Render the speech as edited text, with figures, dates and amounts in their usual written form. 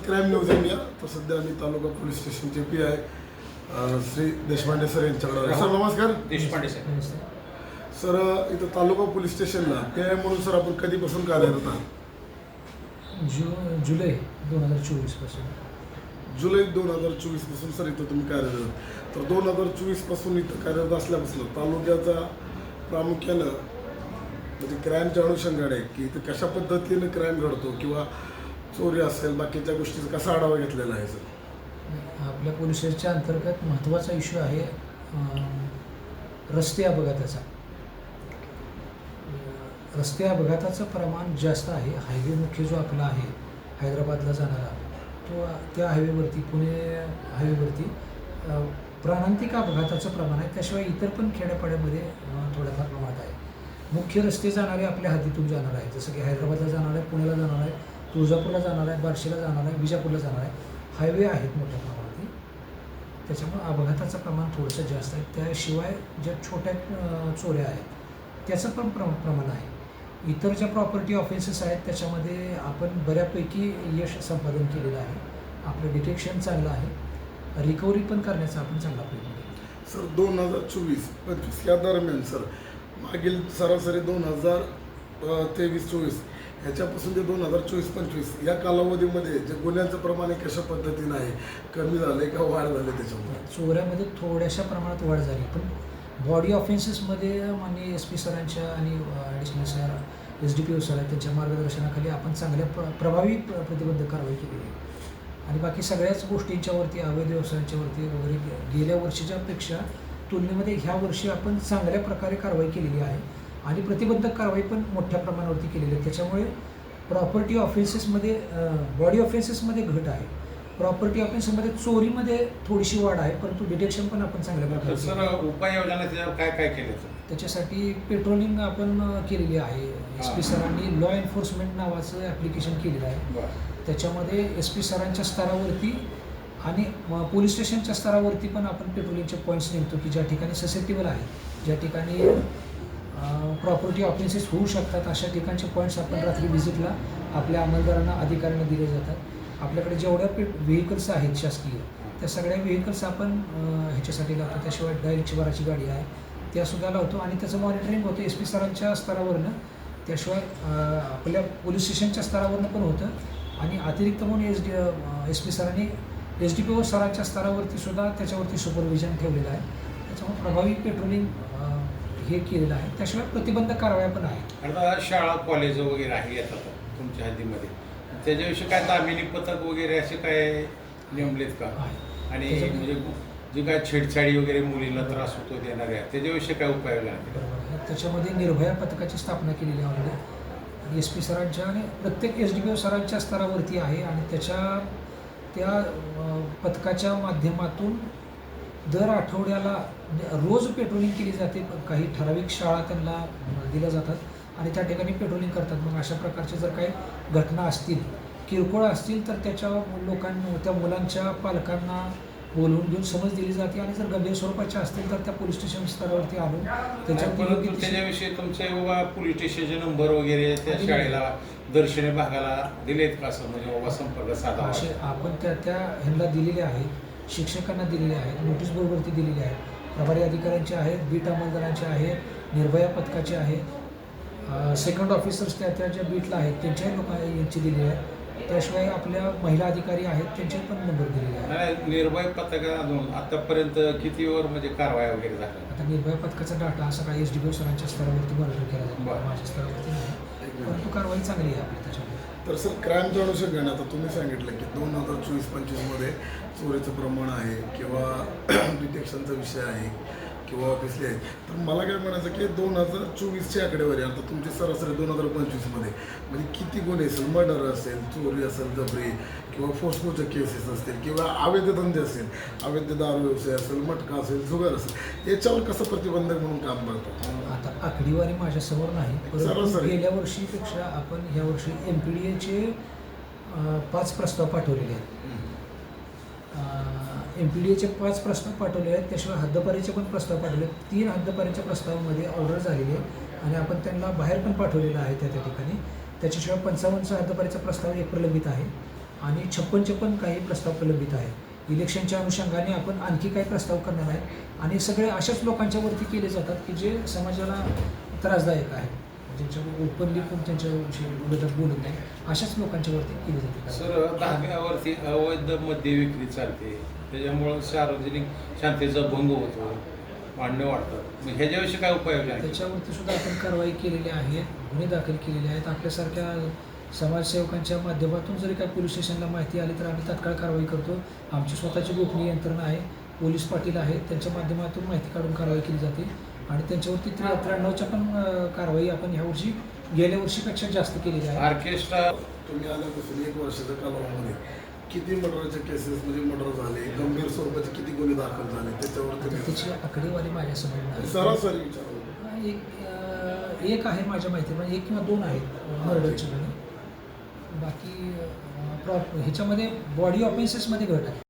Crime news India. तर सध्या आम्ही तालुका पोलीस स्टेशनचे पी.आय. श्री देशपांडे सर यांच्याकडे आलो. सर नमस्कार. देशपांडे सर. सर इथं तालुका पोलीस स्टेशनला पी.आय. म्हणून सर आपण कधीपासून कार्यरत आहात? जुलै 2024 पासून. जुलै 2024 पासून सर इथं तुम्ही कार्यरत. तर 2024 पासून इथं कार्यरत असल्यापासून तालुक्याचा प्रामुख्यानं म्हणजे क्राईमच्या अनुषंगाने की इथं कशा पद्धतीनं क्राईम घडतो किंवा चोरी असेल बाकीच्या गोष्टीचा कसा आढावा घेतलेला आहे सर? आपल्या पोलीस स्टेशनच्या अंतर्गत महत्त्वाचा इश्यू आहे रस्ते अपघाताचा. रस्ते अपघाताचं प्रमाण जास्त आहे. हायवे मुख्य जो आपला आहे हैदराबादला जाणारा तो त्या हायवेवरती पुणे हायवेवरती प्राणांतिक अपघाताचं प्रमाण आहे. त्याशिवाय इतर पण खेड्यापाड्यामध्ये थोड्याफार प्रमाणात आहे. मुख्य रस्ते जाणारे आपल्या हद्दीतून जाणार आहे, जसं की हैदराबादला जाणार आहे, पुण्याला जाणार आहे, तुळजापूरला जाणार आहे, बार्शीला जाणार आहे, विजापूरला जाणार आहे. हायवे आहेत मोठ्या प्रमाणात. त्याच्यामुळे अपघाताचं प्रमाण थोडंसं जास्त आहे. त्याशिवाय ज्या छोट्या चोऱ्या आहेत त्याचं पण प्रमाण आहे. इतर ज्या प्रॉपर्टी ऑफेन्सेस आहेत त्याच्यामध्ये आपण बऱ्यापैकी यश संपादन केलेलं आहे. आपलं डिटेक्शन चांगलं आहे. रिकव्हरी पण करण्याचा आपण चांगला प्रयत्न केला. सर 2024-25 या दरम्यान सर मागील सरासरी 2023-24 ह्याच्यापासून ते 2024-25 या कालावधीमध्ये जे गुन्ह्यांचं प्रमाण आहे कशा पद्धतीनं आहे, कमी झालं आहे का वाढ झाली? त्याच्यामुळे चोऱ्यामध्ये थोड्याशा प्रमाणात वाढ झाली, पण बॉडी ऑफेन्सेसमध्ये माननीय SP सरांच्या आणि ॲडिशनल सर SDPO सर आहेत त्यांच्या मार्गदर्शनाखाली आपण चांगल्या प्रभावी प्रतिबंधक कारवाई केलेली आहे. आणि बाकी सगळ्याच गोष्टींच्यावरती अवैध व्यवसायांच्यावरती वगैरे गेल्या वर्षीच्यापेक्षा तुलनेमध्ये ह्या वर्षी आपण चांगल्या प्रकारे कारवाई केलेली आहे आणि प्रतिबंधक कारवाई पण मोठ्या प्रमाणावरती केलेली आहे. त्याच्यामुळे प्रॉपर्टी ऑफेन्सेसमध्ये बॉडी ऑफेन्सेसमध्ये घट आहे. प्रॉपर्टी ऑफेन्समध्ये चोरीमध्ये थोडीशी वाढ आहे, परंतु डिटेक्शन पण आपण चांगल्या प्रकारे. सर उपाययोजना त्याच्यावर काय काय केलं सर? त्याच्यासाठी पेट्रोलिंग आपण केलेली आहे. SP सरांनी लॉ एन्फोर्समेंट नावाचं ॲप्लिकेशन केलेलं आहे. त्याच्यामध्ये SP सरांच्या स्तरावरती आणि पोलीस स्टेशनच्या स्तरावरती पण आपण पेट्रोलिंगचे पॉईंट्स नेमतो की ज्या ठिकाणी ससेप्टेबल आहे, ज्या ठिकाणी प्रॉपर्टी ऑफेन्सेस होऊ शकतात अशा ठिकाणचे पॉईंट्स आपण रात्री व्हिजिटला आपल्या अंमलदारांना अधिकाऱ्यांना दिले जातात. आपल्याकडे जेवढ्या व्हेकल्स आहेत शासकीय त्या सगळ्या व्हेकल्स आपण ह्याच्यासाठी लावतो. त्याशिवाय डायरेक्ट बराची गाडी आहे त्यासुद्धा लावतो आणि त्याचं मॉनिटरिंग होतं SP सरांच्या स्तरावरनं. त्याशिवाय आपल्या पोलीस स्टेशनच्या स्तरावरनं पण होतं आणि अतिरिक्त म्हणून SP सरांनी SDPO सरांच्या स्तरावरती सुद्धा त्याच्यावरती सुपरविजन ठेवलेलं आहे. त्याच्यामुळे प्रभावी पेट्रोलिंग हे केलेलं आहे. त्याशिवाय प्रतिबंधक कारवाया पण आहेत. आता शाळा कॉलेज वगैरे आहे येतात तुमच्या हद्दीमध्ये, त्याच्याविषयी काय दामिनी पथक वगैरे असे काय नेमलेत का? आणि म्हणजे जे काय छेडछाडी वगैरे मुलींना त्रास होतो देणाऱ्या त्याच्याविषयी काय उपाययोजना केल्या? बरोबर. त्याच्यामध्ये निर्भया पथकाची स्थापना केलेली आहे ऑलरेडी SP सरांच्या आणि प्रत्येक SDPO सरांच्या स्तरावरती आहे आणि त्या पथकाच्या माध्यमातून दर आठवड्याला म्हणजे रोज पेट्रोलिंग केली जाते. काही ठराविक शाळा त्यांना दिल्या जातात आणि त्या ठिकाणी पेट्रोलिंग करतात. मग अशा प्रकारचे जर काही घटना असतील, किरकोळ असतील, तर त्या मुलांच्या पालकांना बोलवून घेऊन समज दिली जाते आणि जर गंभीर स्वरूपाच्या असतील तर त्या पोलीस स्टेशन स्तरावरती आणून त्याच्याविषयी तुमचे बाबा पोलीस स्टेशनचे नंबर वगैरे त्या शाळेला दर्शनी भागाला दिलेत का असं म्हणजे बाबा संपर्क साधा असे आपण त्या ह्यांना दिलेले आहेत, शिक्षकांना दिलेले आहेत, नोटीस बोर्डवरती दिलेले आहेत, प्रभारी अधिकाऱ्यांचे आहेत, बीट अंमलदारांचे आहेत, निर्भया पथकाचे आहेत, सेकंड ऑफिसर्स त्या ज्या बीटला आहेत त्यांच्याही यांची दिलेली आहे. त्याशिवाय आपल्या महिला अधिकारी आहेत त्यांचे पण नंबर दिलेले आहेत. निर्भय पथकातून आतापर्यंत कितीवर म्हणजे कारवाया वगैरे झाल्या? आता निर्भया पथकाचा डाटा सकाळी SDPO सरांच्या स्तरावरती मॉनिटर केला जातो, माझ्या स्तरावरती नाही, परंतु कारवाई चांगली आहे आपली त्याच्यामध्ये. तर सर क्राईमच्या अनुषंगाने आता तुम्ही सांगितलं की 2024-25मध्ये चोरीचं प्रमाण आहे किंवा डिटेक्शनचा विषय आहे किंवा ऑफिसले आहे. तर मला काय म्हणायचं की 2024ची आकडेवारी आता तुमची सरासरी 2025मध्ये म्हणजे किती गुन्हे असेल, मर्डर असेल, चोरी असेल, जबरी किंवा फोर्सफुलच्या केसेस असतील किंवा अवैध धंदे असेल, अवैध दारू व्यवसाय असेल, मटका असेल, जुगार असेल, याच्यावर कसं प्रतिबंधक म्हणून काम करतो? आता आकडेवारी माझ्यासमोर नाही, परंतु गेल्या वर्षीपेक्षा आपण ह्या वर्षी MPDAचे 5 प्रस्ताव पाठवलेले आहेत. MPDAचे 5 प्रस्ताव पाठवले आहेत. त्याशिवाय हद्दपारीचे पण प्रस्ताव पाठवले आहेत. 3 हद्दपारीच्या प्रस्तावामध्ये ऑर्डर झालेली आहे आणि आपण त्यांना बाहेर पण पाठवलेलं आहे त्या ठिकाणी. त्याच्याशिवाय 55चा हद्दपारीचा प्रस्ताव एक प्रलंबित आहे आणि 56 पण काही प्रस्ताव प्रलंबित आहे. इलेक्शनच्या अनुषंगाने आपण आणखी काही प्रस्ताव करणार आहे आणि सगळे अशाच लोकांच्यावरती केले जातात की जे समाजाला त्रासदायक आहे, ज्यांच्यावर ओपनली पण त्यांच्याविषयी विरोधात बोलत नाही, अशाच लोकांच्यावरती केले जाते. सर, धाब्यावरती अवैध मद्य विक्री चालते, त्याच्यामुळं सार्वजनिक शांततेचा भंग होतो, भांडणं वाढतात. मग ह्याच्याविषयी काय उपाययोजना आहे? त्याच्यावरती सुद्धा आपण कारवाई केलेली आहे, गुन्हे दाखल केलेले आहेत. आपल्यासारख्या समाजसेवकांच्या माध्यमातून जरी काही पोलीस स्टेशनला माहिती आली तर आम्ही तात्काळ कारवाई करतो. आमची स्वतःची गोपनीय यंत्रणा आहे, पोलीस पाटील आहेत, त्यांच्या माध्यमातून माहिती काढून कारवाई केली जाते आणि त्यांच्यावरती 93च्या पण कारवाई आपण ह्यावर्षी गेल्या वर्षीपेक्षा जास्त केलेली आहे. ऑर्केस्ट्रा तुम्ही आल्यापासून 1 वर्षाच्या कालावधीमध्ये किती मर्डरचे केसेस म्हणजे मर्डर झाले, गंभीर स्वरूपाचे किती गुन्हे दाखल झाले, त्याच्यावर आता त्याची आकडेवारी माझ्यासमोर नाही. सरासरी विचारलं. एक आहे माझ्या माहितीप्रमाणे, 1 किंवा 2 आहेत मर्डरचे गुन्हे. बाकी ह्याच्यामध्ये बॉडी ऑफेन्सेसमध्ये घट आहे.